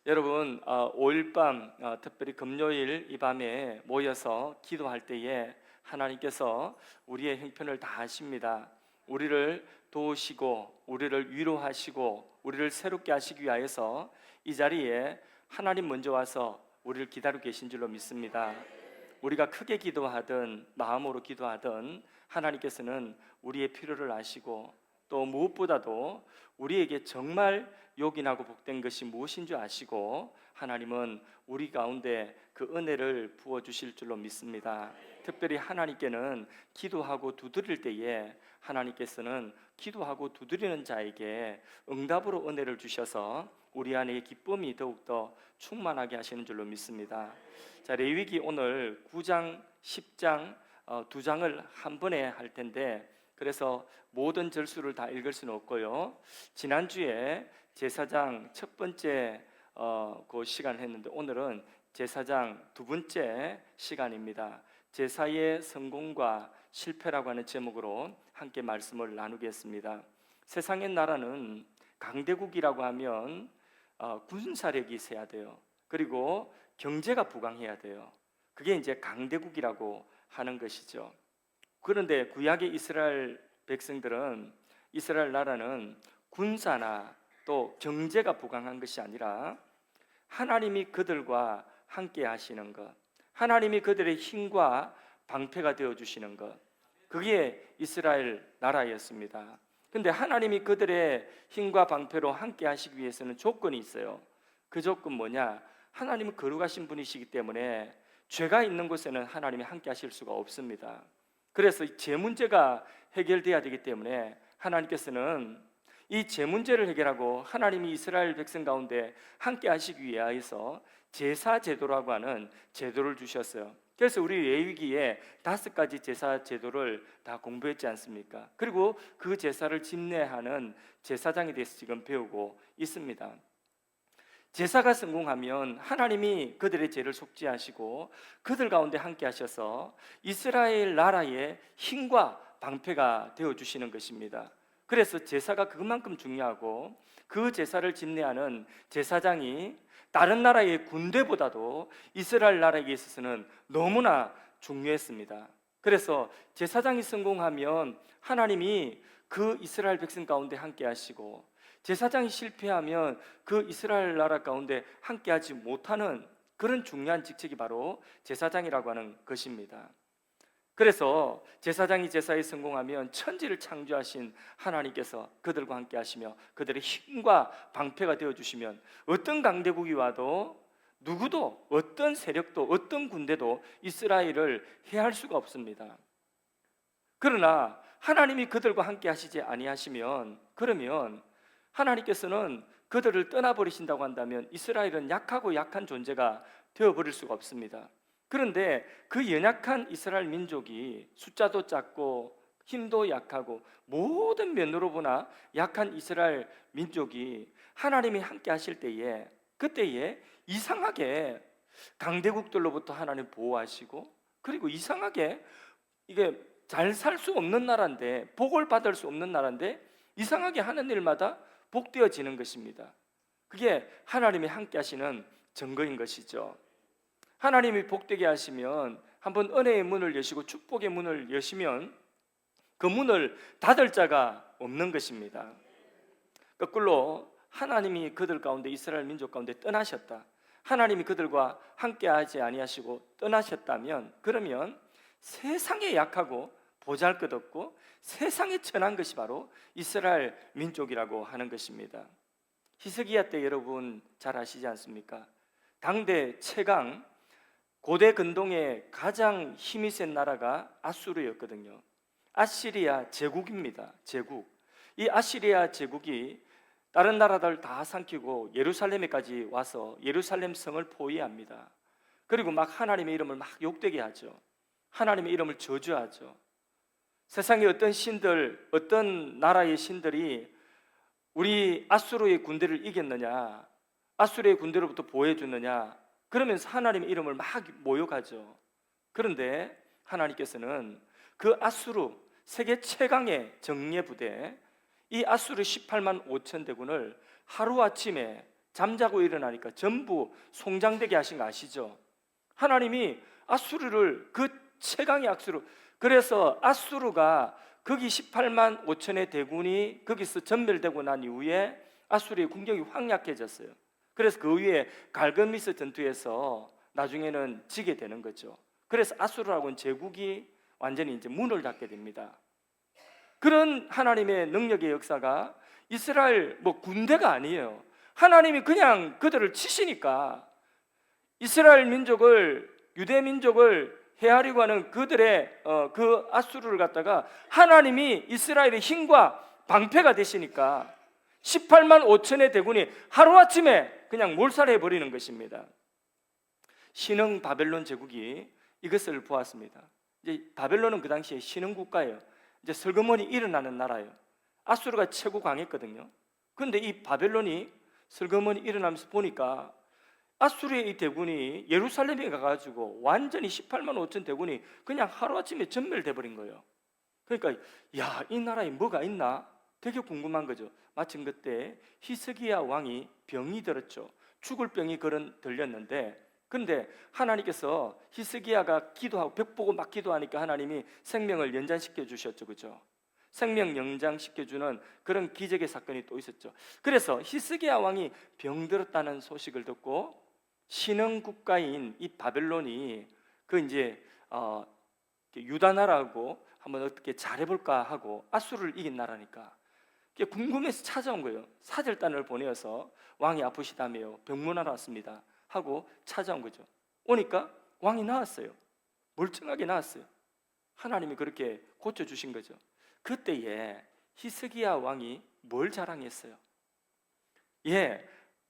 여러분 5일 밤 특별히 금요일 이 밤에 모여서 기도할 때에 하나님께서 우리의 형편을 다 아십니다. 우리를 도우시고 우리를 위로하시고 우리를 새롭게 하시기 위하여서 이 자리에 하나님 먼저 와서 우리를 기다리고 계신 줄로 믿습니다. 우리가 크게 기도하든 마음으로 기도하든 하나님께서는 우리의 필요를 아시고 또 무엇보다도 우리에게 정말 요긴하고 복된 것이 무엇인 줄 아시고 하나님은 우리 가운데 그 은혜를 부어주실 줄로 믿습니다. 특별히 하나님께는 기도하고 두드릴 때에 하나님께서는 기도하고 두드리는 자에게 응답으로 은혜를 주셔서 우리 안에 기쁨이 더욱더 충만하게 하시는 줄로 믿습니다. 자, 레위기 오늘 9장, 10장 두 장을 한 번에 할 텐데 그래서 모든 절수를 다 읽을 수는 없고요. 지난주에 제사장 첫 번째 그 시간을 했는데 오늘은 제사장 두 번째 시간입니다. 제사의 성공과 실패라고 하는 제목으로 함께 말씀을 나누겠습니다. 세상의 나라는 강대국이라고 하면 군사력이 있어야 돼요. 그리고 경제가 부강해야 돼요. 그게 이제 강대국이라고 하는 것이죠. 그런데 구약의 이스라엘 백성들은, 이스라엘 나라는 군사나 또 경제가 부강한 것이 아니라 하나님이 그들과 함께 하시는 것, 하나님이 그들의 힘과 방패가 되어주시는 것, 그게 이스라엘 나라였습니다. 근데 하나님이 그들의 힘과 방패로 함께 하시기 위해서는 조건이 있어요. 그 조건 뭐냐? 하나님은 거룩하신 분이시기 때문에 죄가 있는 곳에는 하나님이 함께 하실 수가 없습니다. 그래서 죄 문제가 해결돼야 되기 때문에 하나님께서는 이 죄 문제를 해결하고 하나님이 이스라엘 백성 가운데 함께 하시기 위하여서 제사 제도라고 하는 제도를 주셨어요. 그래서 우리 레위기에 5가지 제사 제도를 다 공부했지 않습니까? 그리고 그 제사를 집례하는 제사장에 대해서 지금 배우고 있습니다. 제사가 성공하면 하나님이 그들의 죄를 속죄하시고 그들 가운데 함께 하셔서 이스라엘 나라의 힘과 방패가 되어주시는 것입니다. 그래서 제사가 그만큼 중요하고 그 제사를 집례하는 제사장이 다른 나라의 군대보다도 이스라엘 나라에게 있어서는 너무나 중요했습니다. 그래서 제사장이 성공하면 하나님이 그 이스라엘 백성 가운데 함께 하시고 제사장이 실패하면 그 이스라엘 나라 가운데 함께하지 못하는 그런 중요한 직책이 바로 제사장이라고 하는 것입니다. 그래서 제사장이 제사에 성공하면 천지를 창조하신 하나님께서 그들과 함께 하시며 그들의 힘과 방패가 되어주시면 어떤 강대국이 와도 누구도 어떤 세력도 어떤 군대도 이스라엘을 해할 수가 없습니다. 그러나 하나님이 그들과 함께 하시지 아니하시면 그러면 하나님께서는 그들을 떠나버리신다고 한다면 이스라엘은 약하고 약한 존재가 되어버릴 수가 없습니다. 그런데 그 연약한 이스라엘 민족이 숫자도 작고 힘도 약하고 모든 면으로 보나 약한 이스라엘 민족이 하나님이 함께 하실 때에 그때에 이상하게 강대국들로부터 하나님 보호하시고 그리고 이상하게 이게 잘 살 수 없는 나라인데 복을 받을 수 없는 나라인데 이상하게 하는 일마다 복되어지는 것입니다. 그게 하나님이 함께 하시는 증거인 것이죠. 하나님이 복되게 하시면 한번 은혜의 문을 여시고 축복의 문을 여시면 그 문을 닫을 자가 없는 것입니다. 거꾸로 하나님이 그들 가운데 이스라엘 민족 가운데 떠나셨다. 하나님이 그들과 함께 하지 아니하시고 떠나셨다면 그러면 세상에 약하고 보잘것없고 세상에 천한 것이 바로 이스라엘 민족이라고 하는 것입니다. 히스기야 때 여러분 잘 아시지 않습니까? 당대 최강 고대 근동의 가장 힘이 센 나라가 아수르였거든요. 아시리아 제국입니다. 제국. 이 아시리아 제국이 다른 나라들 다 삼키고 예루살렘에까지 와서 예루살렘 성을 포위합니다. 그리고 막 하나님의 이름을 막 욕되게 하죠. 하나님의 이름을 저주하죠. 세상에 어떤 신들, 어떤 나라의 신들이 우리 아수르의 군대를 이겼느냐, 아수르의 군대로부터 보호해 줬느냐, 그러면서 하나님의 이름을 막 모욕하죠. 그런데 하나님께서는 그 아수르 세계 최강의 정예 부대, 이 아수르 18만 5천 대군을 하루아침에 잠자고 일어나니까 전부 송장되게 하신 거 아시죠? 하나님이 아수르를 그 최강의 악수르, 그래서 아수르가 거기 18만 5천의 대군이 거기서 전멸되고 난 이후에 아수르의 군경이 확 약해졌어요. 그래서 그 위에 갈그미스 전투에서 나중에는 지게 되는 거죠. 그래서 아수르라고는 제국이 완전히 이제 문을 닫게 됩니다. 그런 하나님의 능력의 역사가 이스라엘 군대가 아니에요. 하나님이 그냥 그들을 치시니까 이스라엘 민족을, 유대 민족을 헤아리고 하는 그들의 그 아수르를 갖다가 하나님이 이스라엘의 힘과 방패가 되시니까 18만 5천의 대군이 하루아침에 그냥 몰살해 버리는 것입니다. 신흥 바벨론 제국이 이것을 보았습니다. 이제 바벨론은 그 당시에 신흥 국가예요. 이제 슬그머니 일어나는 나라예요. 아수르가 최고 강했거든요. 그런데 이 바벨론이 슬그머니 일어나면서 보니까 아수르의 이 대군이 예루살렘에 가가지고 완전히 18만 5천 대군이 그냥 하루아침에 전멸돼 버린 거예요. 그러니까 야, 이 나라에 뭐가 있나 되게 궁금한 거죠. 마침 그때 히스기야 왕이 병이 들었죠. 죽을 병이 들렸는데, 그런데 하나님께서 히스기야가 기도하고 벽 보고 막 기도하니까 하나님이 생명을 연장시켜 주셨죠. 그죠? 생명 연장시켜주는 그런 기적의 사건이 또 있었죠. 그래서 히스기야 왕이 병들었다는 소식을 듣고 신흥 국가인 이 바벨론이 그 이제 유다 나라하고 한번 어떻게 잘해볼까 하고 아수르를 이긴 나라니까 궁금해서 찾아온 거예요. 사절단을 보내어서 왕이 아프시다며요, 병문하러 왔습니다 하고 찾아온 거죠. 오니까 왕이 나았어요. 멀쩡하게 나았어요. 하나님이 그렇게 고쳐주신 거죠. 그때에 히스기야 왕이 뭘 자랑했어요?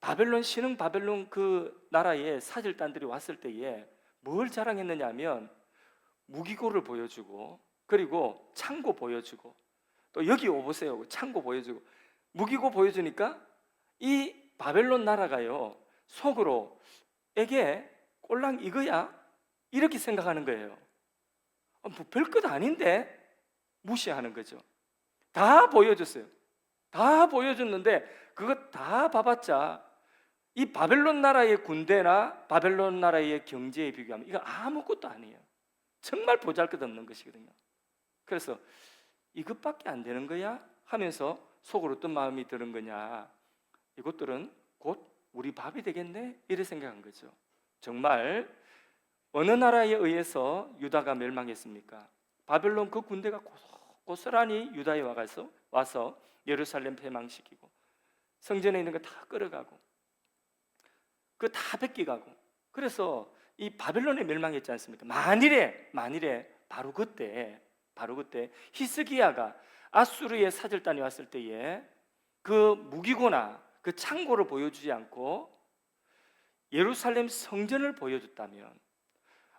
바벨론, 신흥 바벨론 그 나라에 사절단들이 왔을 때에 뭘 자랑했느냐 하면 무기고를 보여주고, 그리고 창고 보여주고, 또 여기 오보세요 창고 보여주고, 무기고 보여주니까 이 바벨론 나라가요 속으로 에게 꼴랑 이거야? 이렇게 생각하는 거예요. 별것 아닌데 무시하는 거죠. 다 보여줬어요. 다 보여줬는데 그거 다 봐봤자 이 바벨론 나라의 군대나 바벨론 나라의 경제에 비교하면 이거 아무것도 아니에요. 정말 보잘것없는 것이거든요. 그래서 이것밖에 안 되는 거야? 하면서 속으로 어떤 마음이 드는 거냐, 이것들은 곧 우리 밥이 되겠네? 이렇게 생각한 거죠. 정말 어느 나라에 의해서 유다가 멸망했습니까? 바벨론 그 군대가 고스란히 유다에 와서 예루살렘 폐망시키고 성전에 있는 거 다 끌어가고 그 다 뺏기가고, 그래서 이 바벨론에 멸망했지 않습니까? 만일에 바로 그때 히스기야가 아수르의 사절단이 왔을 때에 그 무기고나 그 창고를 보여주지 않고 예루살렘 성전을 보여줬다면,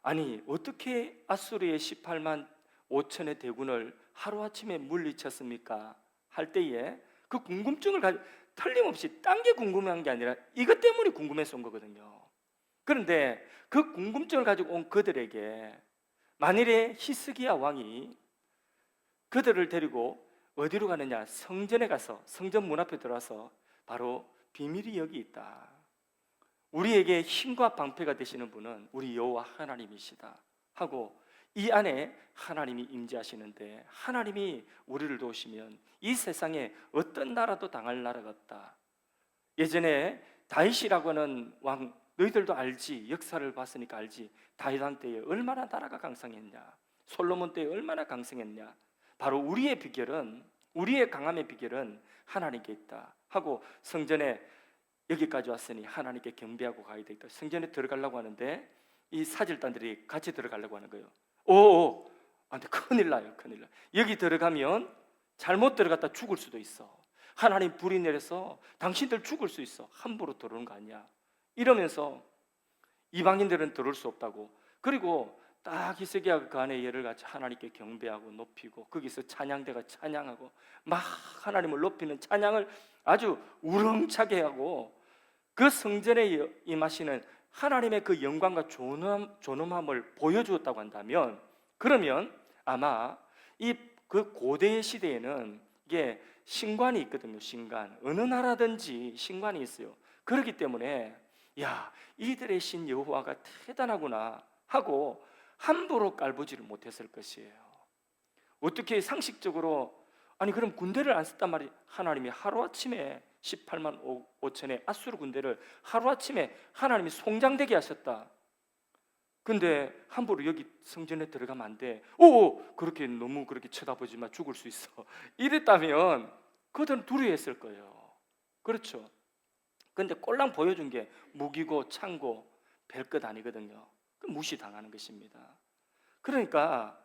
아니 어떻게 아수르의 18만 5천의 대군을 하루아침에 물리쳤습니까? 할 때에 그 궁금증을 가지고 틀림없이 딴 게 궁금한 게 아니라 이것 때문에 궁금해서 온 거거든요. 그런데 그 궁금증을 가지고 온 그들에게 만일에 히스기야 왕이 그들을 데리고 어디로 가느냐, 성전에 가서 성전 문 앞에 들어와서 바로 비밀이 여기 있다, 우리에게 힘과 방패가 되시는 분은 우리 여호와 하나님이시다 하고 이 안에 하나님이 임재하시는데, 하나님이 우리를 도우시면 이 세상에 어떤 나라도 당할 나라가 없다. 예전에 다윗이라고 하는 왕, 너희들도 알지, 역사를 봤으니까 알지, 다윗 왕 때에 얼마나 나라가 강성했냐, 솔로몬 때에 얼마나 강성했냐, 바로 우리의 비결은, 우리의 강함의 비결은 하나님께 있다 하고 성전에 여기까지 왔으니 하나님께 경배하고 가야 되겠다. 성전에 들어가려고 하는데 이 사절단들이 같이 들어가려고 하는 거예요. 근데 큰일 나요. 여기 들어가면 잘못 들어갔다 죽을 수도 있어. 하나님 불이 내려서 당신들 죽을 수 있어. 함부로 들어오는 거 아니야. 이러면서 이방인들은 들어올 수 없다고. 그리고 딱 히스기야가 그 안에 예를 같이 하나님께 경배하고 높이고, 거기서 찬양대가 찬양하고 막 하나님을 높이는 찬양을 아주 우렁차게 하고, 그 성전에 임하시는 하나님의 그 영광과 존엄함을 보여주었다고 한다면, 그러면 아마 이 그 고대의 시대에는 이게 신관이 있거든요. 신관, 어느 나라든지 신관이 있어요. 그렇기 때문에 야, 이들의 신 여호와가 대단하구나 하고 함부로 깔보지를 못했을 것이에요. 어떻게 상식적으로, 아니 그럼 군대를 안 썼단 말이, 하나님이 하루아침에 18만 5천의 아수르 군대를 하루아침에 하나님이 송장되게 하셨다. 근데 함부로 여기 성전에 들어가면 안 돼. 오, 그렇게 너무 그렇게 쳐다보지 마, 죽을 수 있어. 이랬다면 그들은 두려워했을 거예요. 그렇죠? 근데 꼴랑 보여준 게 무기고 창고 별것 아니거든요. 무시당하는 것입니다. 그러니까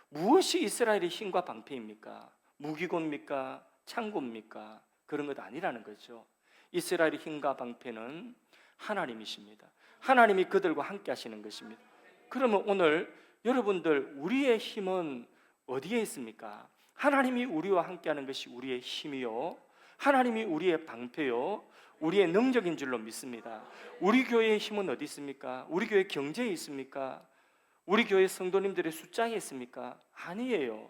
무엇이 이스라엘의 힘과 방패입니까? 무기고입니까? 창고입니까? 그런 것 아니라는 거죠. 이스라엘의 힘과 방패는 하나님이십니다. 하나님이 그들과 함께 하시는 것입니다. 그러면 오늘 여러분들, 우리의 힘은 어디에 있습니까? 하나님이 우리와 함께 하는 것이 우리의 힘이요, 하나님이 우리의 방패요, 우리의 능력인 줄로 믿습니다. 우리 교회의 힘은 어디 있습니까? 우리 교회 경제에 있습니까? 우리 교회 성도님들의 숫자에 있습니까? 아니에요.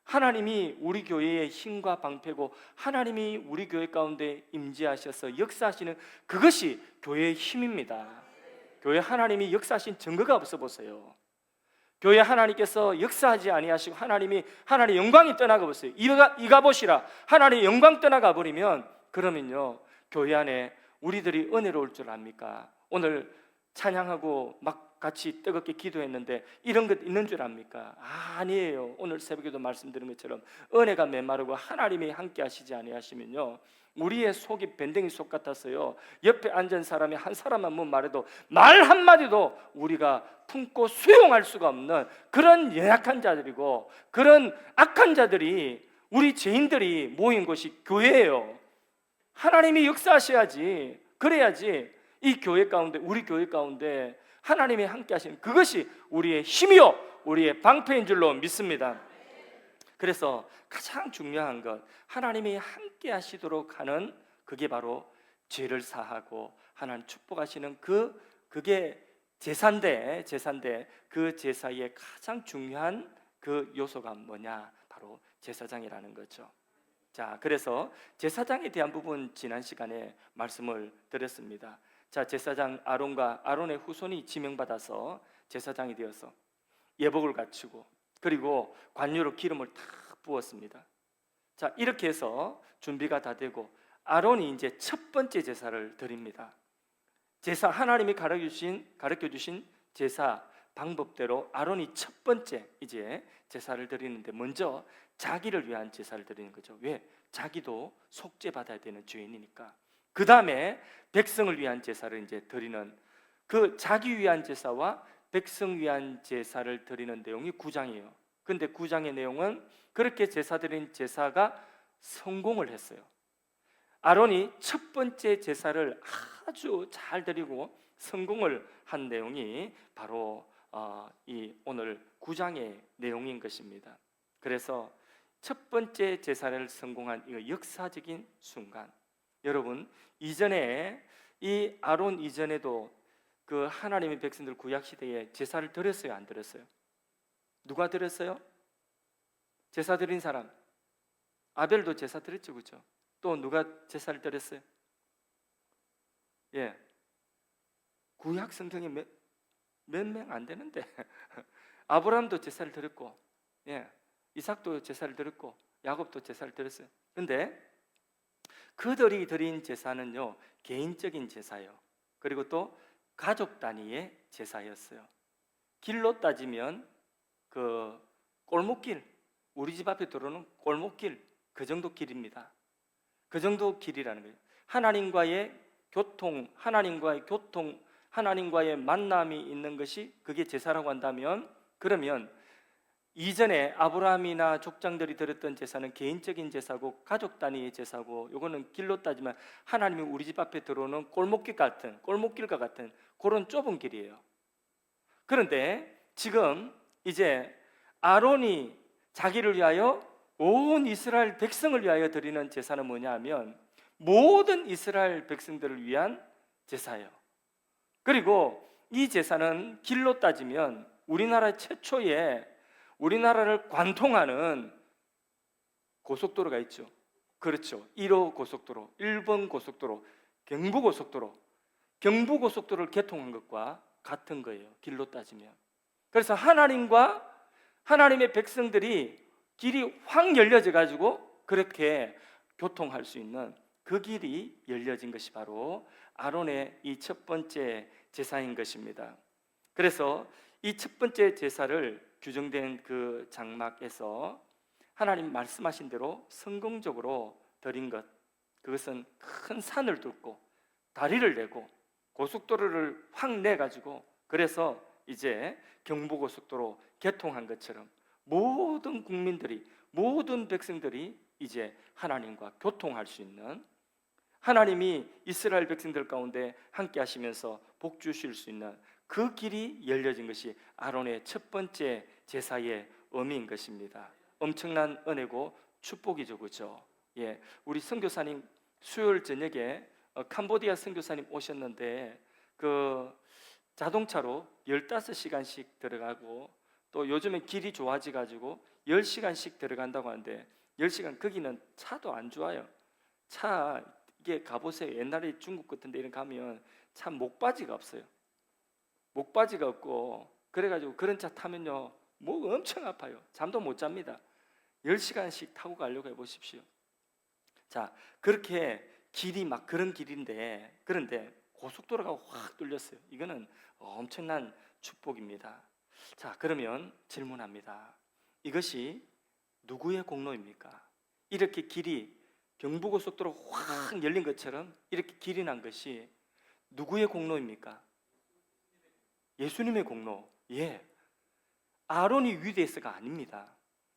하나님이 우리 교회의 힘과 방패고 하나님이 우리 교회 가운데 임재하셔서 역사하시는 그것이 교회의 힘입니다. 교회 하나님이 역사하신 증거가 없어 보세요. 교회 하나님께서 역사하지 아니하시고 하나님의 영광이 떠나가 보세요. 이가 보시라. 하나님의 영광 떠나가 버리면, 그러면요, 교회 안에 우리들이 은혜로울 줄 압니까? 오늘 찬양하고 막 같이 뜨겁게 기도했는데 이런 것 있는 줄 압니까? 아니에요. 오늘 새벽에도 말씀드린 것처럼 은혜가 메마르고 하나님이 함께 하시지 아니하시면요, 우리의 속이 밴댕이 속 같아서요, 옆에 앉은 사람이 한 사람만 뭐 말해도 말 한마디도 우리가 품고 수용할 수가 없는 그런 연약한 자들이고, 그런 악한 자들이, 우리 죄인들이 모인 곳이 교회예요. 하나님이 역사하셔야지, 그래야지 이 교회 가운데, 우리 교회 가운데 하나님이 함께 하시는 그것이 우리의 힘이요, 우리의 방패인 줄로 믿습니다. 그래서 가장 중요한 것, 하나님이 함께 하시도록 하는 그게 바로 죄를 사하고 하나님 축복하시는 그게 제사인데 그 제사의 가장 중요한 그 요소가 뭐냐? 바로 제사장이라는 거죠. 자, 그래서 제사장에 대한 부분 지난 시간에 말씀을 드렸습니다. 자, 제사장 아론과 아론의 후손이 지명받아서 제사장이 되어서 예복을 갖추고, 그리고 관유로 기름을 탁 부었습니다. 자, 이렇게 해서 준비가 다 되고 아론이 이제 첫 번째 제사를 드립니다. 제사, 하나님이 가르쳐 주신 제사 방법대로 아론이 첫 번째 이제 제사를 드리는데, 먼저 자기를 위한 제사를 드리는 거죠. 왜? 자기도 속죄받아야 되는 죄인이니까. 그 다음에 백성을 위한 제사를 이제 드리는, 그 자기 위한 제사와 백성 위한 제사를 드리는 내용이 9장이에요. 근데 9장의 내용은 그렇게 제사 드린 제사가 성공을 했어요. 아론이 첫 번째 제사를 아주 잘 드리고 성공을 한 내용이 바로 이 오늘 9장의 내용인 것입니다. 그래서 첫 번째 제사를 성공한 이 역사적인 순간, 여러분, 이전에 이 아론 이전에도 그 하나님의 백성들 구약 시대에 제사를 드렸어요, 안 드렸어요? 누가 드렸어요? 제사 드린 사람. 아벨도 제사 드렸죠, 그렇죠? 또 누가 제사를 드렸어요? 예, 구약 성경에 몇 명 안 되는데 아브라함도 제사를 드렸고, 예, 이삭도 제사를 드렸고, 야곱도 제사를 드렸어요. 근데 그들이 드린 제사는요, 개인적인 제사예요. 그리고 또 가족 단위의 제사였어요. 길로 따지면 그 골목길, 우리 집 앞에 들어오는 골목길, 그 정도 길입니다. 그 정도 길이라는 거예요. 하나님과의 교통, 하나님과의 만남이 있는 것이 그게 제사라고 한다면, 그러면 이전에 아브라함이나 족장들이 드렸던 제사는 개인적인 제사고 가족 단위의 제사고, 이거는 길로 따지면 하나님이 우리 집 앞에 들어오는 골목길과 같은 그런 좁은 길이에요. 그런데 지금 이제 아론이 자기를 위하여, 온 이스라엘 백성을 위하여 드리는 제사는 뭐냐 하면 모든 이스라엘 백성들을 위한 제사예요. 그리고 이 제사는 길로 따지면 우리나라 최초의, 우리나라를 관통하는 고속도로가 있죠. 그렇죠. 1호 고속도로, 1번 고속도로, 경부고속도로를 개통한 것과 같은 거예요. 길로 따지면. 그래서 하나님과 하나님의 백성들이 길이 확 열려져 가지고 그렇게 교통할 수 있는 그 길이 열려진 것이 바로 아론의 이 첫 번째 제사인 것입니다. 그래서 이 첫 번째 제사를 규정된 그 장막에서 하나님 말씀하신 대로 성공적으로 드린 것, 그것은 큰 산을 뚫고 다리를 내고 고속도로를 확 내가지고, 그래서 이제 경부고속도로 개통한 것처럼 모든 국민들이, 모든 백성들이 이제 하나님과 교통할 수 있는, 하나님이 이스라엘 백성들 가운데 함께 하시면서 복 주실 수 있는 그 길이 열려진 것이 아론의 첫 번째 제사의 의미인 것입니다. 엄청난 은혜고 축복이죠, 그렇죠? 예, 우리 선교사님 수요일 저녁에 캄보디아 선교사님 오셨는데 그 자동차로 15시간씩 들어가고, 또 요즘에 길이 좋아져 가지고 10시간씩 들어간다고 하는데, 10시간, 거기는 차도 안 좋아요. 차 이게 가보세요. 옛날에 중국 같은 데 이런 가면 차 목바지가 없어요. 목바지가 없고, 그래가지고 그런 차 타면요 목 엄청 아파요. 잠도 못 잡니다. 10시간씩 타고 가려고 해보십시오. 자, 그렇게 길이 막 그런 길인데, 그런데 고속도로가 확 뚫렸어요. 이거는 엄청난 축복입니다. 자, 그러면 질문합니다. 이것이 누구의 공로입니까? 이렇게 길이 경부고속도로 확 열린 것처럼 이렇게 길이 난 것이 누구의 공로입니까? 예수님의 공로. 예, 아론이 위대해서가 아닙니다.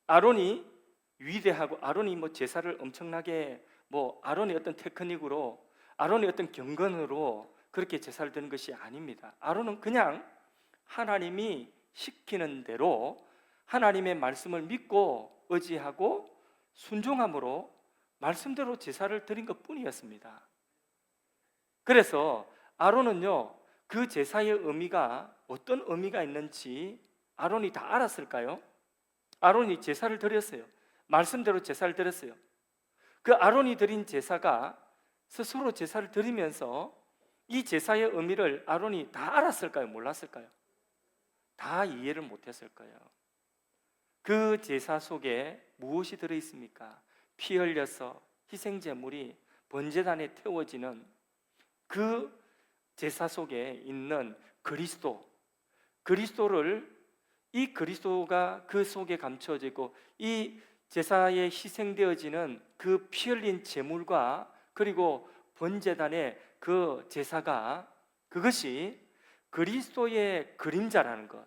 아론이 위대하고 아론이 뭐 제사를 엄청나게 뭐 아론의 어떤 테크닉으로, 아론의 어떤 경건으로 그렇게 제사를 드는 것이 아닙니다. 아론은 그냥 하나님이 시키는 대로 하나님의 말씀을 믿고 의지하고 순종함으로 말씀대로 제사를 드린 것뿐이었습니다. 그래서 아론은요, 그 제사의 의미가 어떤 의미가 있는지 아론이 다 알았을까요? 아론이 제사를 드렸어요. 말씀대로 제사를 드렸어요. 그 아론이 드린 제사가 스스로 제사를 드리면서 이 제사의 의미를 아론이 다 알았을까요? 몰랐을까요? 다 이해를 못했을 거예요. 그 제사 속에 무엇이 들어있습니까? 피 흘려서 희생제물이 번제단에 태워지는 그 제사 속에 있는 그리스도를, 이 그리스도가 그 속에 감춰져 있고, 이 제사에 희생되어지는 그 피 흘린 제물과 그리고 번제단의 그 제사가, 그것이 그리스도의 그림자라는 것,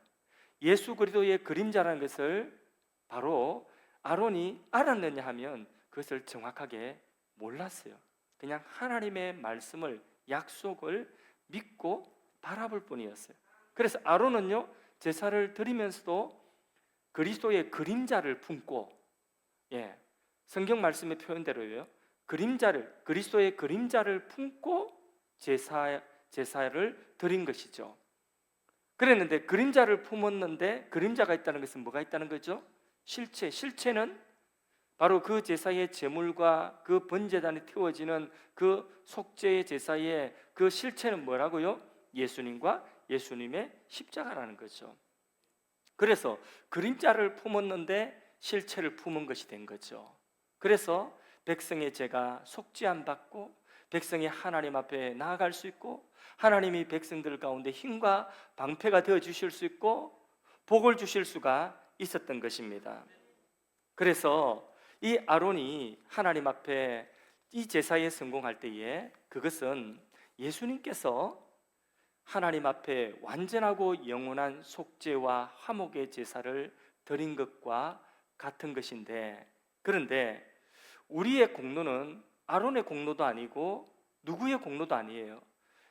예수 그리스도의 그림자라는 것을 바로 아론이 알았느냐 하면 그것을 정확하게 몰랐어요. 그냥 하나님의 말씀을, 약속을 믿고 바라볼 뿐이었어요. 그래서 아론은요, 제사를 드리면서도 그리스도의 그림자를 품고, 예, 성경 말씀의 표현대로요, 그리스도의 그림자를 품고 제사를 드린 것이죠. 그랬는데 그림자를 품었는데, 그림자가 있다는 것은 뭐가 있다는 거죠? 실체는 바로 그 제사의 제물과 그 번제단에 태워지는 그 속죄의 제사의 그 실체는 뭐라고요? 예수님과 예수님의 십자가라는 거죠. 그래서 그림자를 품었는데 실체를 품은 것이 된 거죠. 그래서 백성의 죄가 속죄함 받고 백성이 하나님 앞에 나아갈 수 있고, 하나님이 백성들 가운데 힘과 방패가 되어 주실 수 있고 복을 주실 수가 있었던 것입니다. 그래서 이 아론이 하나님 앞에 이 제사에 성공할 때에 그것은 예수님께서 하나님 앞에 완전하고 영원한 속죄와 화목의 제사를 드린 것과 같은 것인데, 그런데 우리의 공로는 아론의 공로도 아니고 누구의 공로도 아니에요.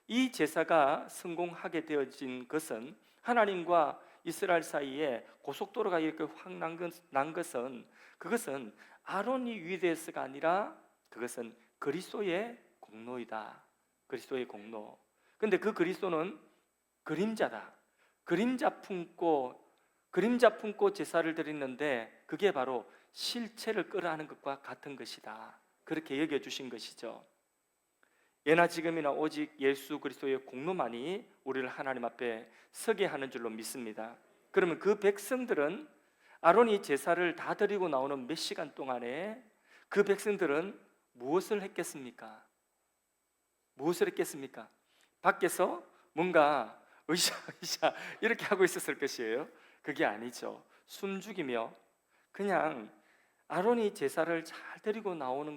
이 제사가 성공하게 되어진 것은, 하나님과 이스라엘 사이에 고속도로가 이렇게 확 난 것은, 그것은 아론이 위대해서가 아니라 그것은 그리스도의 공로이다. 그리스도의 공로. 근데 그 그리스도는 그림자다. 그림자 품고 제사를 드리는데 그게 바로 실체를 끌어안는 것과 같은 것이다. 그렇게 여겨주신 것이죠. 예나 지금이나 오직 예수 그리스도의 공로만이 우리를 하나님 앞에 서게 하는 줄로 믿습니다. 그러면 그 백성들은 아론이 제사를 다 드리고 나오는 몇 시간 동안에 그 백성들은 무엇을 했겠습니까? 무엇을 했겠습니까? 밖에서 뭔가 으쌰으쌰 이렇게 하고 있었을 것이에요. 그게 아니죠. 숨죽이며 그냥 아론이 제사를 잘 드리고 나오는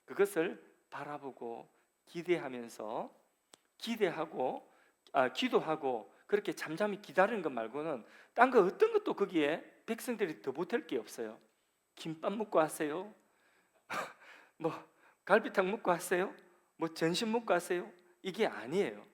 그것을 바라보고 기대하면서 기도하고 그렇게 잠잠히 기다리는 것 말고는 딴 거 어떤 것도 거기에 백성들이 더 못할 게 없어요. 김밥 먹고 하세요? 뭐 갈비탕 먹고 하세요? 뭐 전심 먹고 하세요? 이게 아니에요.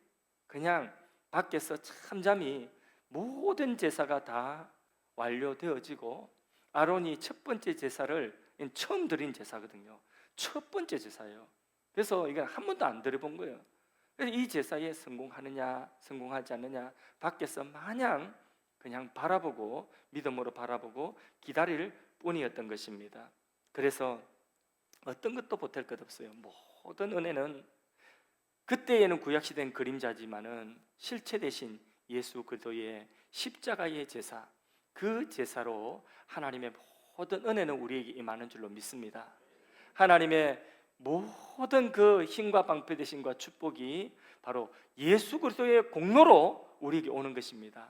그냥 밖에서 잠잠히 모든 제사가 다 완료되어지고 아론이 첫 번째 제사를 처음 드린 제사거든요. 첫 번째 제사예요. 그래서 이건 한 번도 안 드려본 거예요. 그래서 이 제사에 성공하느냐 성공하지 않느냐 밖에서 마냥 그냥 바라보고 믿음으로 바라보고 기다릴 뿐이었던 것입니다. 그래서 어떤 것도 보탤 것 없어요. 모든 은혜는 그때에는 구약시대는 그림자지만은 실체 대신 예수 그리스도의 십자가의 제사, 그 제사로 하나님의 모든 은혜는 우리에게 임하는 줄로 믿습니다. 하나님의 모든 그 힘과 방패 되심과 축복이 바로 예수 그리스도의 공로로 우리에게 오는 것입니다.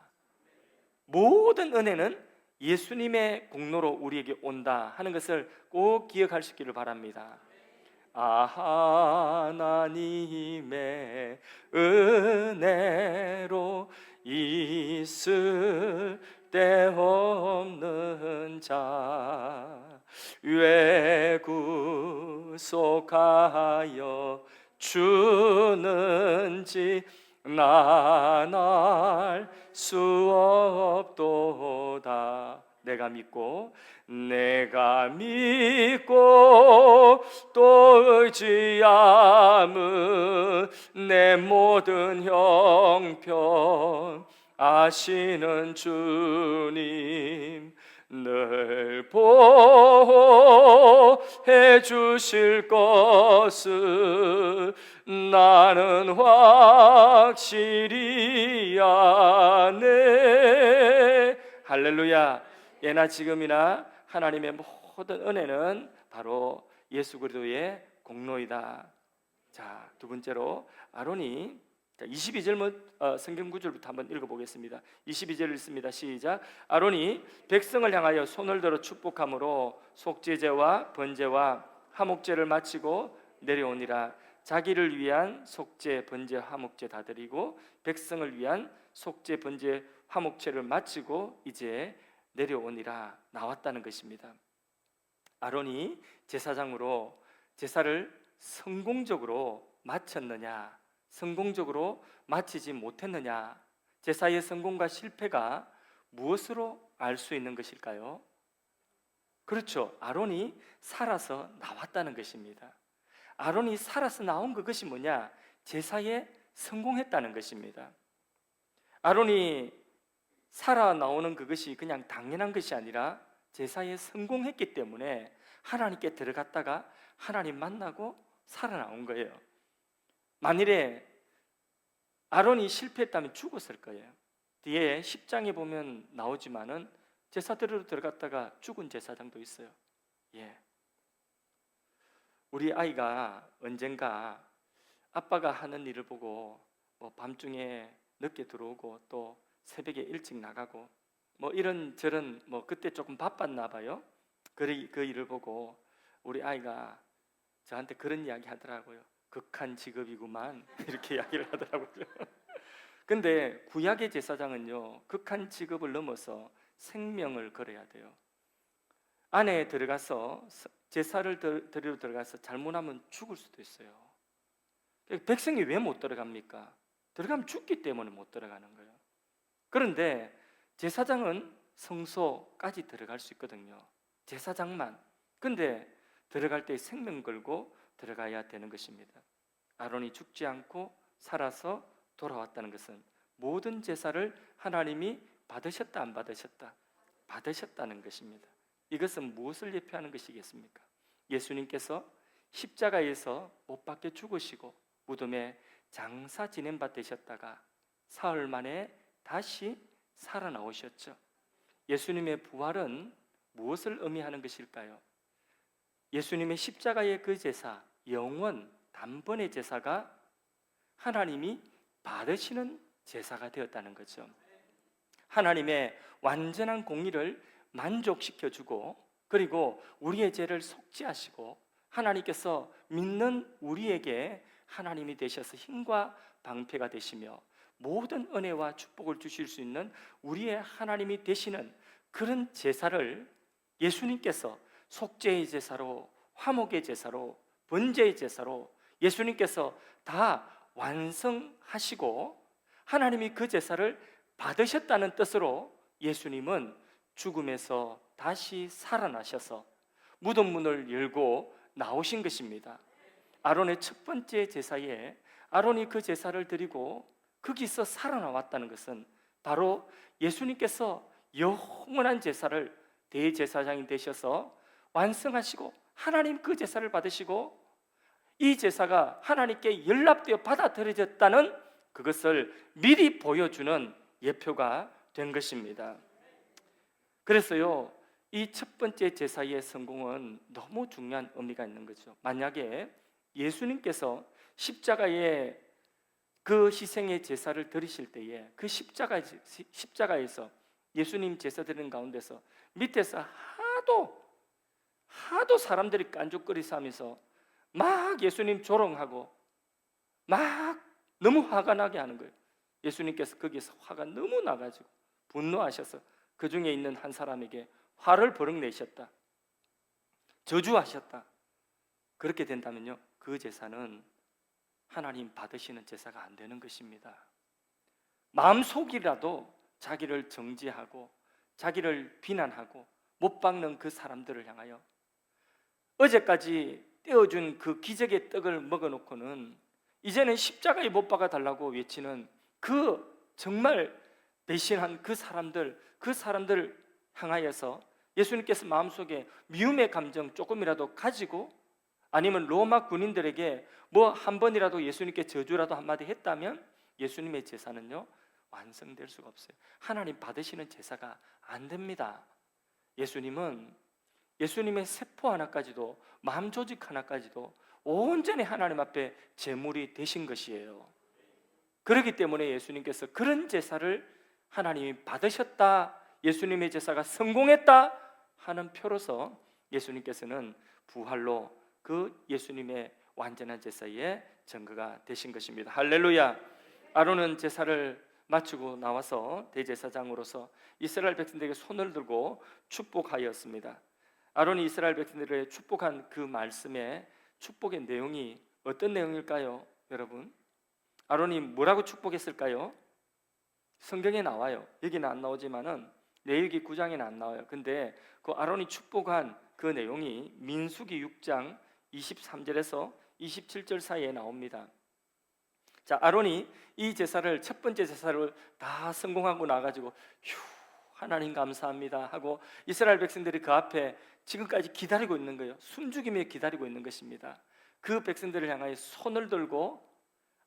모든 은혜는 예수님의 공로로 우리에게 온다 하는 것을 꼭 기억할 수 있기를 바랍니다. 하나님의 은혜로 있을 데 없는 자 왜 구속하여 주는지 난 알 수 없도다. 내가 믿고 또 의지함은 내 모든 형편 아시는 주님 늘 보호해 주실 것을 나는 확실히 아네. 할렐루야. 예나 지금이나 하나님의 모든 은혜는 바로 예수 그리스도의 공로이다. 자, 두 번째로 아론이 22절 성경 구절부터 한번 읽어보겠습니다. 22절 읽습니다. 시작. 아론이 백성을 향하여 손을 들어 축복함으로 속죄제와 번제와 화목제를 마치고 내려오니라. 자기를 위한 속죄, 번제, 화목제 다 드리고 백성을 위한 속죄, 번제, 화목제를 마치고 이제 내려오니라 나왔다는 것입니다. 아론이 제사장으로 제사를 성공적으로 마쳤느냐, 성공적으로 마치지 못했느냐, 제사의 성공과 실패가 무엇으로 알 수 있는 것일까요? 그렇죠. 아론이 살아서 나왔다는 것입니다. 아론이 살아서 나온 그것이 뭐냐? 제사에 성공했다는 것입니다. 아론이 살아 나오는 그것이 그냥 당연한 것이 아니라 제사에 성공했기 때문에 하나님께 들어갔다가 하나님 만나고 살아나온 거예요. 만일에 아론이 실패했다면 죽었을 거예요. 뒤에 10장에 보면 나오지만은 제사대로 들어갔다가 죽은 제사장도 있어요. 예. 우리 아이가 언젠가 아빠가 하는 일을 보고 밤중에 늦게 들어오고 또 새벽에 일찍 나가고 이런저런 그때 조금 바빴나 봐요. 그 일을 보고 우리 아이가 저한테 그런 이야기 하더라고요. 극한 직업이구만 이렇게 이야기를 하더라고요. 근데 구약의 제사장은요 극한 직업을 넘어서 생명을 걸어야 돼요. 안에 들어가서 제사를 드리러 들어가서 잘못하면 죽을 수도 있어요. 백성이 왜 못 들어갑니까? 들어가면 죽기 때문에 못 들어가는 거예요. 그런데 제사장은 성소까지 들어갈 수 있거든요. 제사장만. 근데 들어갈 때 생명 걸고 들어가야 되는 것입니다. 아론이 죽지 않고 살아서 돌아왔다는 것은 모든 제사를 하나님이 받으셨다 안 받으셨다? 받으셨다는 것입니다. 이것은 무엇을 예표하는 것이겠습니까? 예수님께서 십자가에서 못 박혀 죽으시고 무덤에 장사 지낸 바 되셨다가 사흘 만에 다시 살아나오셨죠. 예수님의 부활은 무엇을 의미하는 것일까요? 예수님의 십자가의 그 제사, 영원 단번의 제사가 하나님이 받으시는 제사가 되었다는 거죠. 하나님의 완전한 공의를 만족시켜주고, 그리고 우리의 죄를 속죄하시고, 하나님께서 믿는 우리에게 하나님이 되셔서 힘과 방패가 되시며 모든 은혜와 축복을 주실 수 있는 우리의 하나님이 되시는 그런 제사를 예수님께서 속죄의 제사로, 화목의 제사로, 번제의 제사로 예수님께서 다 완성하시고 하나님이 그 제사를 받으셨다는 뜻으로 예수님은 죽음에서 다시 살아나셔서 무덤 문을 열고 나오신 것입니다. 아론의 첫 번째 제사에 아론이 그 제사를 드리고 거기서 살아나왔다는 것은 바로 예수님께서 영원한 제사를 대제사장이 되셔서 완성하시고 하나님 그 제사를 받으시고 이 제사가 하나님께 연락되어 받아들여졌다는 그것을 미리 보여주는 예표가 된 것입니다. 그래서요, 이 첫 번째 제사의 성공은 너무 중요한 의미가 있는 거죠. 만약에 예수님께서 십자가에 그 희생의 제사를 드리실 때에 그 십자가에서 예수님 제사 드리는 가운데서 밑에서 하도 사람들이 깐죽거리서 하면서 막 예수님 조롱하고 막 너무 화가 나게 하는 거예요. 예수님께서 거기에서 화가 너무 나가지고 분노하셔서 그 중에 있는 한 사람에게 화를 버럭 내셨다, 저주하셨다. 그렇게 된다면요, 그 제사는 하나님 받으시는 제사가 안 되는 것입니다. 마음속이라도 자기를 정죄하고 자기를 비난하고 못 박는 그 사람들을 향하여 어제까지 떼어준 그 기적의 떡을 먹어놓고는 이제는 십자가에 못 박아달라고 외치는 그 정말 배신한 그 사람들 향하여서 예수님께서 마음속에 미움의 감정 조금이라도 가지고, 아니면 로마 군인들에게 뭐 한 번이라도 예수님께 저주라도 한마디 했다면 예수님의 제사는요 완성될 수가 없어요. 하나님 받으시는 제사가 안 됩니다. 예수님은 예수님의 세포 하나까지도, 마음 조직 하나까지도 온전히 하나님 앞에 제물이 되신 것이에요. 그렇기 때문에 예수님께서 그런 제사를 하나님이 받으셨다, 예수님의 제사가 성공했다 하는 표로서 예수님께서는 부활로 그 예수님의 완전한 제사의 증거가 되신 것입니다. 할렐루야. 아론은 제사를 마치고 나와서 대제사장으로서 이스라엘 백성들에게 손을 들고 축복하였습니다. 아론이 이스라엘 백성들에게 축복한 그 말씀의 축복의 내용이 어떤 내용일까요? 여러분, 아론이 뭐라고 축복했을까요? 성경에 나와요. 여기는 안 나오지만은 레위기 9장에는 안 나와요. 근데 그 아론이 축복한 그 내용이 민수기 6장 23절에서 27절 사이에 나옵니다. 자, 아론이 이 제사를, 첫 번째 제사를 다 성공하고 나가지고 하나님 감사합니다 하고 이스라엘 백성들이 그 앞에 지금까지 기다리고 있는 거예요. 숨죽이며 기다리고 있는 것입니다. 그 백성들을 향하여 손을 들고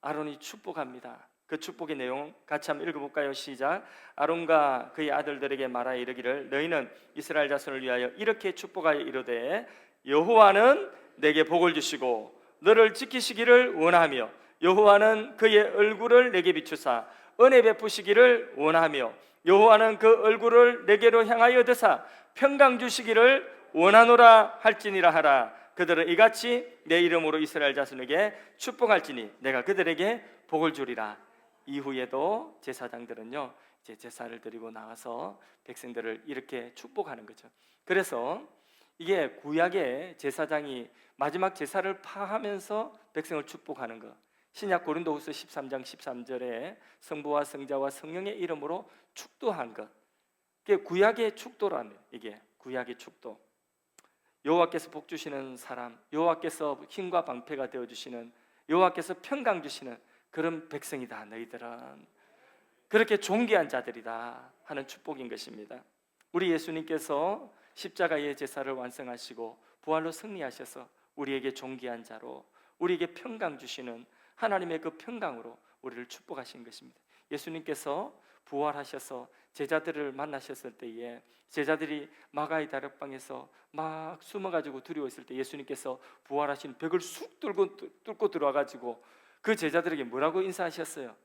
아론이 축복합니다. 그 축복의 내용 같이 한번 읽어볼까요? 시작. 아론과 그의 아들들에게 말하여 이르기를, 너희는 이스라엘 자손을 위하여 이렇게 축복하여 이르되, 여호와는 내게 복을 주시고 너를 지키시기를 원하며, 여호와는 그의 얼굴을 내게 비추사 은혜 베푸시기를 원하며, 여호와는 그 얼굴을 내게로 향하여 드사 평강 주시기를 원하노라 할지니라 하라. 그들은 이같이 내 이름으로 이스라엘 자손에게 축복할지니 내가 그들에게 복을 주리라. 이후에도 제사장들은요 이제 제사를 드리고 나와서 백성들을 이렇게 축복하는 거죠. 그래서 이게 구약의 제사장이 마지막 제사를 파하면서 백성을 축복하는 거, 신약 고린도후서 13장 13절에 성부와 성자와 성령의 이름으로 축도한 것, 이게 구약의 축도라며, 이게 구약의 축도. 여호와께서 복 주시는 사람, 여호와께서 힘과 방패가 되어 주시는, 여호와께서 평강 주시는 그런 백성이다. 너희들은 그렇게 존귀한 자들이다 하는 축복인 것입니다. 우리 예수님께서 십자가의 제사를 완성하시고 부활로 승리하셔서 우리에게 존귀한 자로, 우리에게 평강 주시는 하나님의 그 평강으로 우리를 축복하신 것입니다. 예수님께서 부활하셔서 제자들을 만나셨을 때에 제자들이 마가의 다락방에서 막 숨어가지고 두려워했을 때 예수님께서 부활하신 벽을 쑥 뚫고 들어와가지고 그 제자들에게 뭐라고 인사하셨어요?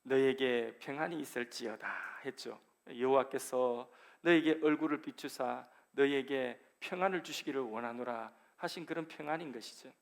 너에게 평안이 있을지어다 했죠. 여호와께서 너에게 얼굴을 비추사 너에게 평안을 주시기를 원하노라 하신 그런 평안인 것이죠.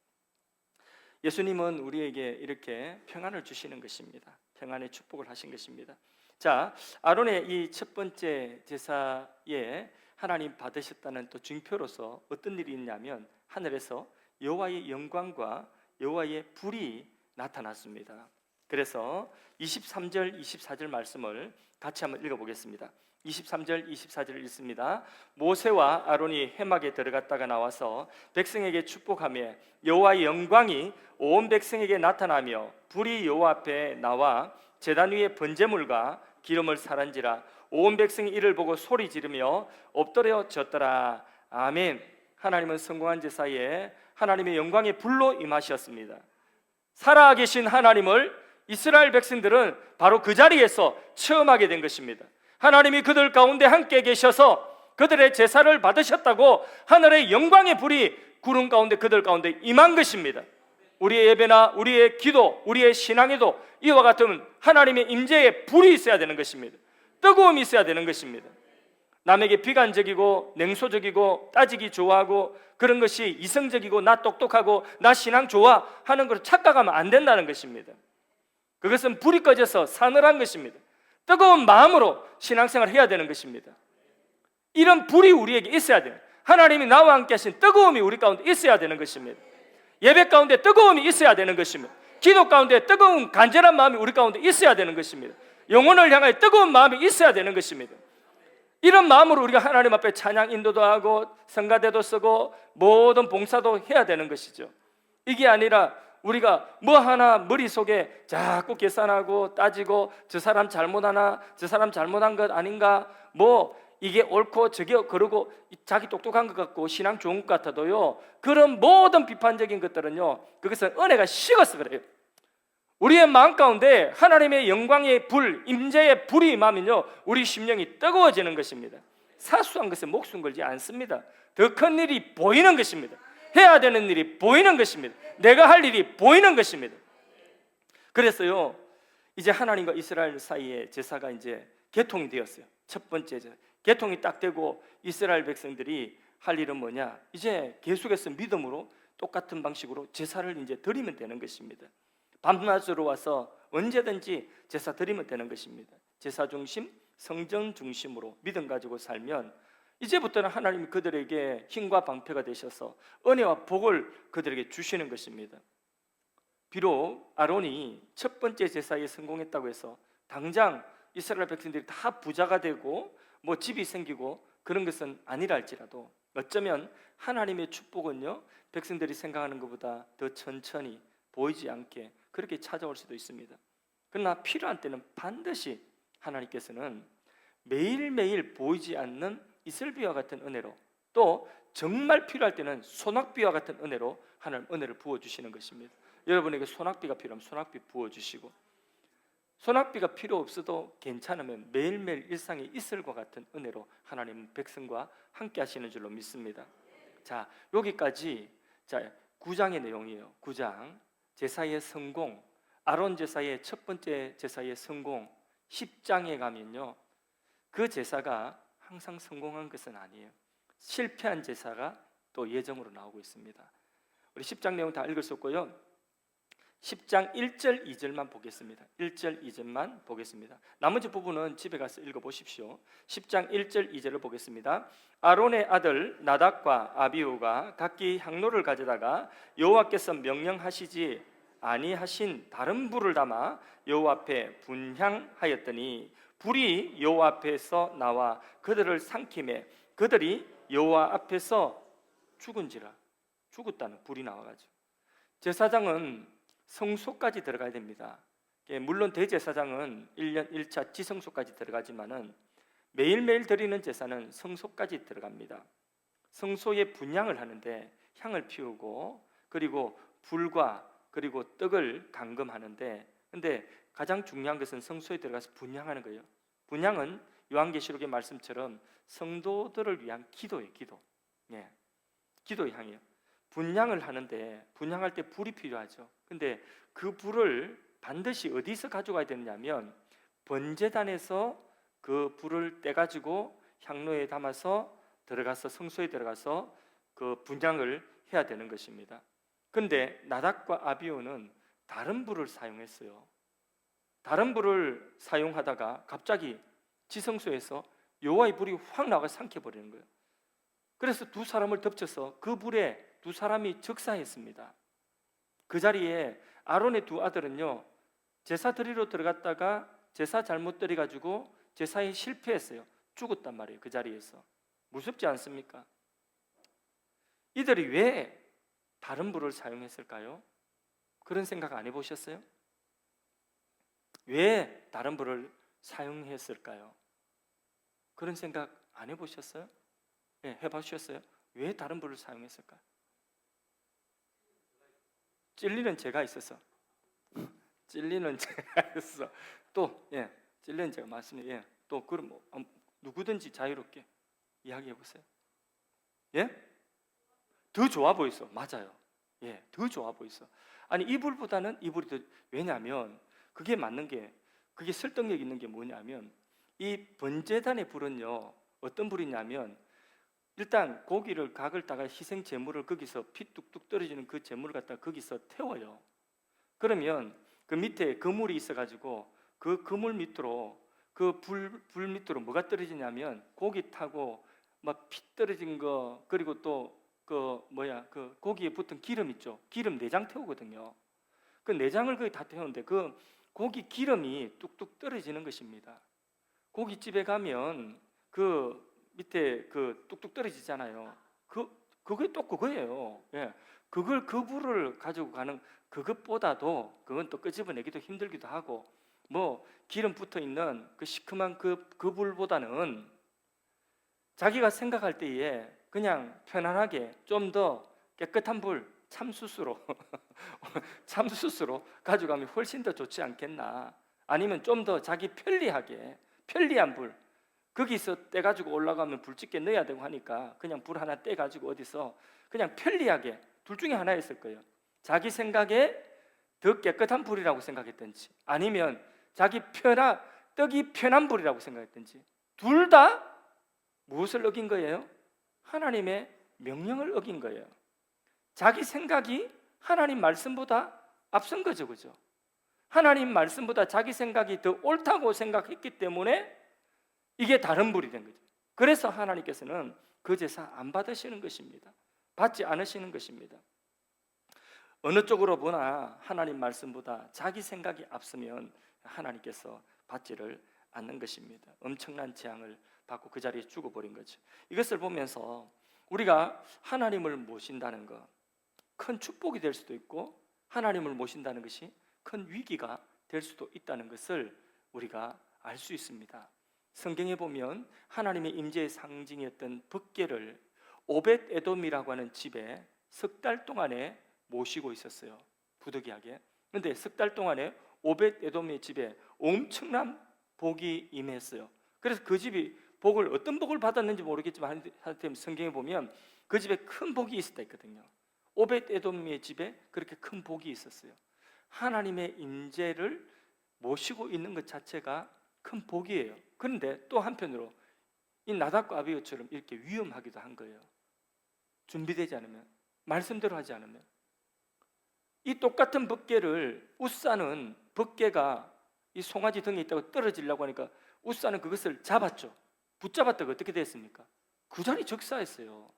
예수님은 우리에게 이렇게 평안을 주시는 것입니다. 평안의 축복을 하신 것입니다. 자, 아론의 이 첫 번째 제사에 하나님 받으셨다는 또 증표로서 어떤 일이 있냐면 하늘에서 여호와의 영광과 여호와의 불이 나타났습니다. 그래서 23절, 24절 말씀을 같이 한번 읽어보겠습니다. 23절, 24절을 읽습니다. 모세와 아론이 회막에 들어갔다가 나와서 백성에게 축복하며 여호와의 영광이 온 백성에게 나타나며 불이 여호와 앞에 나와 제단 위에 번제물과 기름을 사란지라 온 백성이 이를 보고 소리 지르며 엎드려졌더라. 아멘. 하나님은 성공한 제사에 하나님의 영광의 불로 임하셨습니다. 살아계신 하나님을 이스라엘 백성들은 바로 그 자리에서 체험하게 된 것입니다. 하나님이 그들 가운데 함께 계셔서 그들의 제사를 받으셨다고 하늘의 영광의 불이 구름 가운데 그들 가운데 임한 것입니다. 우리의 예배나 우리의 기도, 우리의 신앙에도 이와 같은 하나님의 임재의 불이 있어야 되는 것입니다. 뜨거움이 있어야 되는 것입니다. 남에게 비관적이고 냉소적이고 따지기 좋아하고 그런 것이 이성적이고 나 똑똑하고 나 신앙 좋아 하는 걸 착각하면 안 된다는 것입니다. 그것은 불이 꺼져서 사늘한 것입니다. 뜨거운 마음으로 신앙생활을 해야 되는 것입니다. 이런 불이 우리에게 있어야 돼요. 하나님이 나와 함께 하신 뜨거움이 우리 가운데 있어야 되는 것입니다. 예배 가운데 뜨거움이 있어야 되는 것입니다. 기도 가운데 뜨거운 간절한 마음이 우리 가운데 있어야 되는 것입니다. 영혼을 향하여 뜨거운 마음이 있어야 되는 것입니다. 이런 마음으로 우리가 하나님 앞에 찬양 인도도 하고 성가대도 쓰고 모든 봉사도 해야 되는 것이죠. 이게 아니라 우리가 뭐 하나 머릿속에 자꾸 계산하고 따지고 저 사람 잘못하나 저 사람 잘못한 것 아닌가 뭐 이게 옳고 저게 그러고 자기 똑똑한 것 같고 신앙 좋은 것 같아도요, 그런 모든 비판적인 것들은요 그것은 은혜가 식어서 그래요. 우리의 마음 가운데 하나님의 영광의 불, 임재의 불이 임하면요 우리 심령이 뜨거워지는 것입니다. 사소한 것에 목숨 걸지 않습니다. 더 큰 일이 보이는 것입니다. 해야 되는 일이 보이는 것입니다. 내가 할 일이 보이는 것입니다. 그래서요 이제 하나님과 이스라엘 사이에 제사가 이제 개통이 되었어요. 첫 번째 제사 개통이 딱 되고 이스라엘 백성들이 할 일은 뭐냐, 이제 계속해서 믿음으로 똑같은 방식으로 제사를 이제 드리면 되는 것입니다. 밤낮으로 와서 언제든지 제사 드리면 되는 것입니다. 제사 중심, 성전 중심으로 믿음 가지고 살면 이제부터는 하나님이 그들에게 힘과 방패가 되셔서 은혜와 복을 그들에게 주시는 것입니다. 비록 아론이 첫 번째 제사에 성공했다고 해서 당장 이스라엘 백성들이 다 부자가 되고 뭐 집이 생기고 그런 것은 아니라 할지라도 어쩌면 하나님의 축복은요 백성들이 생각하는 것보다 더 천천히 보이지 않게 그렇게 찾아올 수도 있습니다. 그러나 필요한 때는 반드시 하나님께서는 매일매일 보이지 않는 이슬비와 같은 은혜로, 또 정말 필요할 때는 소낙비와 같은 은혜로 하나님 은혜를 부어주시는 것입니다. 여러분에게 소낙비가 필요하면 소낙비 부어주시고, 소낙비가 필요 없어도 괜찮으면 매일매일 일상에 이슬과 같은 은혜로 하나님은 백성과 함께 하시는 줄로 믿습니다. 자, 여기까지 9장의 내용이에요. 9장 제사의 성공, 아론 제사의 첫 번째 제사의 성공. 10장에 가면요 그 제사가 항상 성공한 것은 아니에요. 실패한 제사가 또 예정으로 나오고 있습니다. 우리 10장 내용 다 읽을 수 없고요 10장 1절 2절만 보겠습니다. 1절 2절만 보겠습니다. 나머지 부분은 집에 가서 읽어보십시오. 10장 1절 2절을 보겠습니다. 아론의 아들 나답과 아비후가 각기 향로를 가져다가 여호와께서 명령하시지 아니하신 다른 불을 담아 여호와 앞에 분향하였더니 불이 여호와 앞에서 나와 그들을 삼키매 그들이 여호와 앞에서 죽은지라. 죽었다는 불이 나와가지고. 제사장은 성소까지 들어가야 됩니다. 물론 대제사장은 1년 1차 지성소까지 들어가지만은 매일매일 드리는 제사는 성소까지 들어갑니다. 성소에 분향을 하는데 향을 피우고 그리고 불과 그리고 떡을 감금하는데, 근데 가장 중요한 것은 성소에 들어가서 분향하는 거예요. 분향은 요한계시록의 말씀처럼 성도들을 위한 기도예요. 기도. 예, 기도의 향이에요. 분향을 하는데 분향할 때 불이 필요하죠. 근데 그 불을 반드시 어디서 가져가야 되느냐면 번제단에서 그 불을 떼가지고 향로에 담아서 들어가서 성소에 들어가서 그 분향을 해야 되는 것입니다. 근데 나답과 아비후는 다른 불을 사용했어요. 다른 불을 사용하다가 갑자기 지성소에서 여호와의 불이 확 나가 삼켜버리는 거예요. 그래서 두 사람을 덮쳐서 그 불에 두 사람이 적사했습니다. 그 자리에 아론의 두 아들은요, 제사 드리러 들어갔다가 제사 잘못 드려가지고 제사에 실패했어요. 죽었단 말이에요. 그 자리에서. 무섭지 않습니까? 이들이 왜 다른 불을 사용했을까요? 그런 생각 안 해보셨어요? 왜 다른 불을 사용했을까요? 그런 생각 안 해보셨어요? 네, 해보셨어요? 왜 다른 불을 사용했을까요? 찔리는 죄가 있어서. 찔리는 죄가 있어. 또 찔리는 죄가 맞습니다. 또 그럼 누구든지 자유롭게 이야기해 보세요. 예? 더 좋아 보였어. 맞아요. 예, 더 좋아 보였어. 아니 이불보다는 이불이 더, 왜냐하면 그게 맞는 게, 그게 설득력 있는 게 뭐냐면 이 번제단의 불은요 어떤 불이냐면 일단 고기를 각을 다가 희생 제물을 거기서 피 뚝뚝 떨어지는 그 제물을 갖다 거기서 태워요. 그러면 그 밑에 그물이 있어가지고 그 그물 밑으로 그 불 밑으로 뭐가 떨어지냐면 고기 타고 막 피 떨어진 거, 그리고 또 그 고기에 붙은 기름 있죠. 기름 내장 태우거든요. 그 내장을 거의 다 태우는데 그 고기 기름이 뚝뚝 떨어지는 것입니다. 고깃집에 가면 그 밑에 그 뚝뚝 떨어지잖아요. 그게 또 그거예요. 예. 그걸 그 불을 가지고 가는 그것보다도, 그건 또 끄집어내기도 힘들기도 하고, 뭐 기름 붙어 있는 그 시큼한 그 불보다는 자기가 생각할 때에 그냥 편안하게 좀 더 깨끗한 불, 참숯으로 참숯으로 가져가면 훨씬 더 좋지 않겠나? 아니면 좀 더 자기 편리하게 편리한 불, 거기서 떼가지고 올라가면 불집게 넣어야 되고 하니까 그냥 불 하나 떼가지고 어디서 그냥 편리하게, 둘 중에 하나였을 거예요. 자기 생각에 더 깨끗한 불이라고 생각했든지, 아니면 자기 떡이 편한 불이라고 생각했든지, 둘 다 무엇을 어긴 거예요? 하나님의 명령을 어긴 거예요. 자기 생각이 하나님 말씀보다 앞선 거죠, 그죠? 하나님 말씀보다 자기 생각이 더 옳다고 생각했기 때문에 이게 다른 불이 된 거죠. 그래서 하나님께서는 그 제사 안 받으시는 것입니다. 받지 않으시는 것입니다. 어느 쪽으로 보나 하나님 말씀보다 자기 생각이 앞서면 하나님께서 받지를 않는 것입니다. 엄청난 재앙을 받고 그 자리에 죽어버린 거죠. 이것을 보면서 우리가 하나님을 모신다는 것, 큰 축복이 될 수도 있고 하나님을 모신다는 것이 큰 위기가 될 수도 있다는 것을 우리가 알 수 있습니다. 성경에 보면 하나님의 임재의 상징이었던 법궤를 오벳 에돔이라고 하는 집에 석 달 동안에 모시고 있었어요. 부득이하게. 그런데 석 달 동안에 오벳 에돔의 집에 엄청난 복이 임했어요. 그래서 그 집이 어떤 복을 받았는지 모르겠지만 하여튼 성경에 보면 그 집에 큰 복이 있었다 했거든요. 오벳 에돔의 집에 그렇게 큰 복이 있었어요. 하나님의 임재를 모시고 있는 것 자체가 큰 복이에요. 그런데 또 한편으로 이 나답과 아비후처럼 이렇게 위험하기도 한 거예요. 준비되지 않으면, 말씀대로 하지 않으면. 이 똑같은 법궤를 웃사는, 법궤가 이 송아지 등에 있다고 떨어지려고 하니까 웃사는 그것을 잡았죠. 붙잡았다가 어떻게 됐습니까? 그 자리 적사했어요.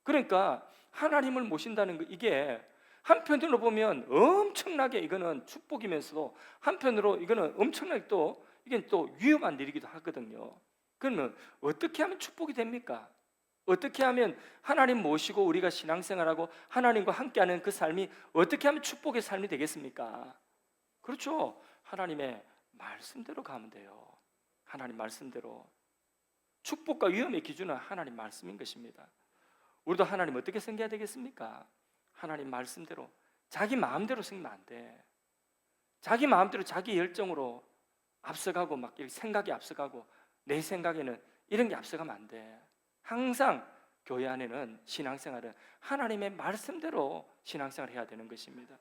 그러니까 하나님을 모신다는 거, 이게 한편으로 보면 엄청나게 이거는 축복이면서도 한편으로 이거는 엄청나게 또 이게 또 위험한 일이기도 하거든요. 그러면 어떻게 하면 축복이 됩니까? 어떻게 하면 하나님 모시고 우리가 신앙생활하고 하나님과 함께하는 그 삶이 어떻게 하면 축복의 삶이 되겠습니까? 그렇죠. 하나님의 말씀대로 가면 돼요. 하나님 말씀대로. 축복과 위험의 기준은 하나님 말씀인 것입니다. 우리도 하나님 어떻게 섬겨야 되겠습니까? 하나님 말씀대로 자기 마음대로 섬기면 안 돼. 자기 마음대로 자기 열정으로 앞서가고 막 생각이 앞서가고 내 생각에는 이런 게 앞서가면 안 돼. 항상 교회 안에는 신앙생활은 하나님의 말씀대로 신앙생활을 해야 되는 것입니다.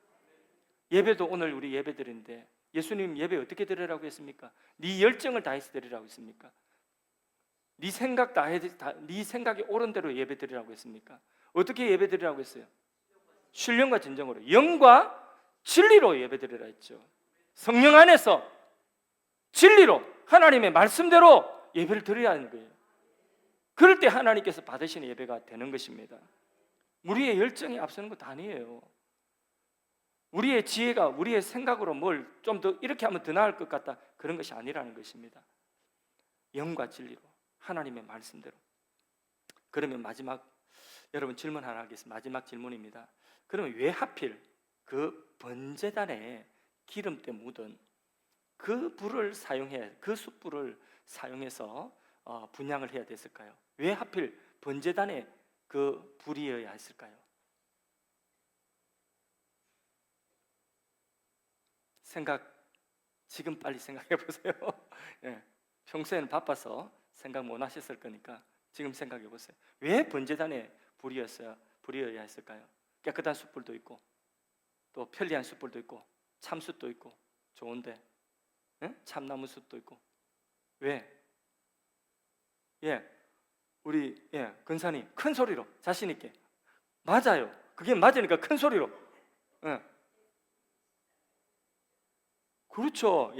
예배도 오늘 우리 예배 드리는데 예수님 예배 어떻게 드리라고 했습니까? 네 열정을 다해서 드리라고 했습니까? 네 생각 네 생각이 옳은 대로 예배 드리라고 했습니까? 어떻게 예배 드리라고 했어요? 신령과 진정으로, 영과 진리로 예배 드리라 했죠. 성령 안에서 진리로 하나님의 말씀대로 예배를 드려야 하는 거예요. 그럴 때 하나님께서 받으시는 예배가 되는 것입니다. 우리의 열정이 앞서는 것도 아니에요. 우리의 지혜가 우리의 생각으로 뭘 좀 더 이렇게 하면 더 나을 것 같다, 그런 것이 아니라는 것입니다. 영과 진리로 하나님의 말씀대로. 그러면 마지막, 여러분 질문 하나 하겠습니다. 마지막 질문입니다. 그러면 왜 하필 그 번제단에 기름때 묻은 그 불을 사용해, 그 숯불을 사용해서 분향을 해야 됐을까요? 왜 하필 번제단에 그 불이어야 했을까요? 지금 빨리 생각해 보세요. 예, 평소에는 바빠서 생각 못 하셨을 거니까 지금 생각해 보세요. 왜 번제단에 불이어야 했을까요? 깨끗한 숯불도 있고 또 편리한 숯불도 있고 참숯도 있고 좋은데, 예? 참나무 숯도 있고. 왜? 우리 근사님 큰 소리로 자신 있게. 맞아요. 그게 맞으니까 큰 소리로. 그렇죠.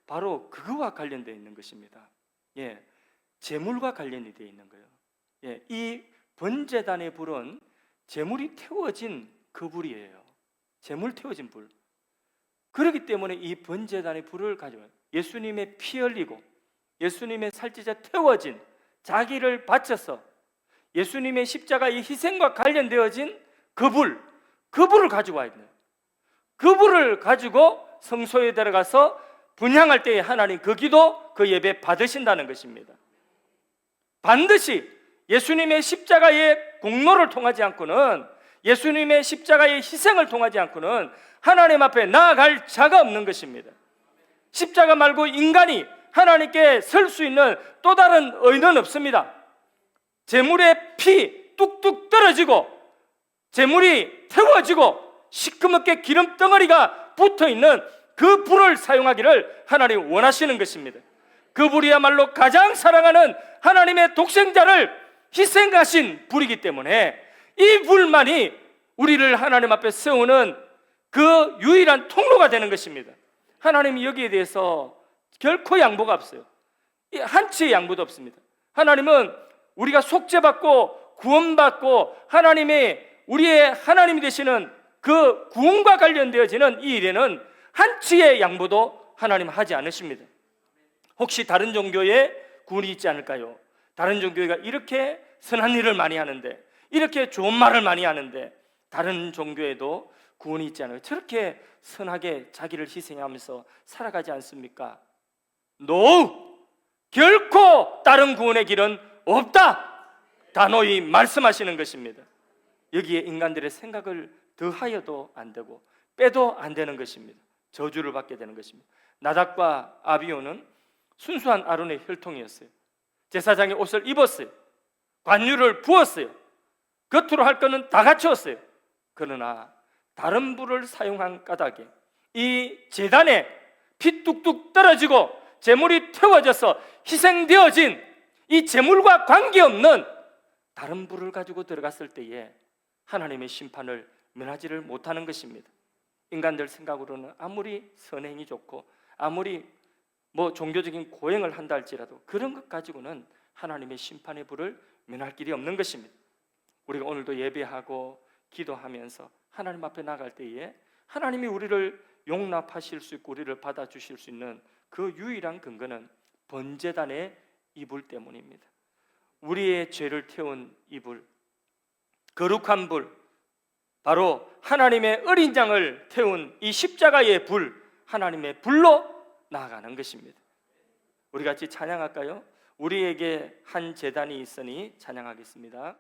바로 그거와 관련되어 있는 것입니다. 제물과 관련이 되어 있는 거예요. 이 번제단의 불은 제물이 태워진 그 불이에요. 제물 태워진 불. 그렇기 때문에 이 번제단의 불을 가지고 예수님의 피 흘리고 예수님의 살찌자 태워진, 자기를 바쳐서 예수님의 십자가의 희생과 관련되어진 그 불을 가지고 와야 돼요. 그 불을 가지고 성소에 들어가서 분향할 때에 하나님 그 기도, 그 예배 받으신다는 것입니다. 반드시 예수님의 십자가의 공로를 통하지 않고는, 예수님의 십자가의 희생을 통하지 않고는 하나님 앞에 나아갈 자가 없는 것입니다. 십자가 말고 인간이 하나님께 설 수 있는 또 다른 의는 없습니다. 제물의 피 뚝뚝 떨어지고 제물이 태워지고 시커멓게 기름 덩어리가 붙어있는 그 불을 사용하기를 하나님 원하시는 것입니다. 그 불이야말로 가장 사랑하는 하나님의 독생자를 희생하신 불이기 때문에 이 불만이 우리를 하나님 앞에 세우는 그 유일한 통로가 되는 것입니다. 하나님이 여기에 대해서 결코 양보가 없어요. 한치의 양보도 없습니다. 하나님은 우리가 속죄받고 구원받고 하나님이 우리의 하나님이 되시는 그 구원과 관련되어지는 이 일에는 한치의 양보도 하나님 하지 않으십니다. 혹시 다른 종교에 구원이 있지 않을까요? 다른 종교가 이렇게 선한 일을 많이 하는데, 이렇게 좋은 말을 많이 하는데 다른 종교에도 구원이 있지 않아요? 저렇게 선하게 자기를 희생하면서 살아가지 않습니까? No! 결코 다른 구원의 길은 없다! 단호히 말씀하시는 것입니다. 여기에 인간들의 생각을 더하여도 안 되고 빼도 안 되는 것입니다. 저주를 받게 되는 것입니다. 나답과 아비오는 순수한 아론의 혈통이었어요. 제사장의 옷을 입었어요. 관유를 부었어요. 겉으로 할 것은 다 갖추었어요. 그러나 다른 불을 사용한 까닭에 이 제단에 피 뚝뚝 떨어지고 제물이 태워져서 희생되어진 이 제물과 관계없는 다른 불을 가지고 들어갔을 때에 하나님의 심판을 면하지를 못하는 것입니다. 인간들 생각으로는 아무리 선행이 좋고 아무리 종교적인 고행을 한다 할지라도 그런 것 가지고는 하나님의 심판의 불을 면할 길이 없는 것입니다. 우리가 오늘도 예배하고 기도하면서 하나님 앞에 나갈 때에 하나님이 우리를 용납하실 수 있고 우리를 받아주실 수 있는 그 유일한 근거는 번제단의 이불 때문입니다. 우리의 죄를 태운 이불, 거룩한 불, 바로 하나님의 어린 양을 태운 이 십자가의 불, 하나님의 불로 나아가는 것입니다. 우리 같이 찬양할까요? 우리에게 한 제단이 있으니 찬양하겠습니다.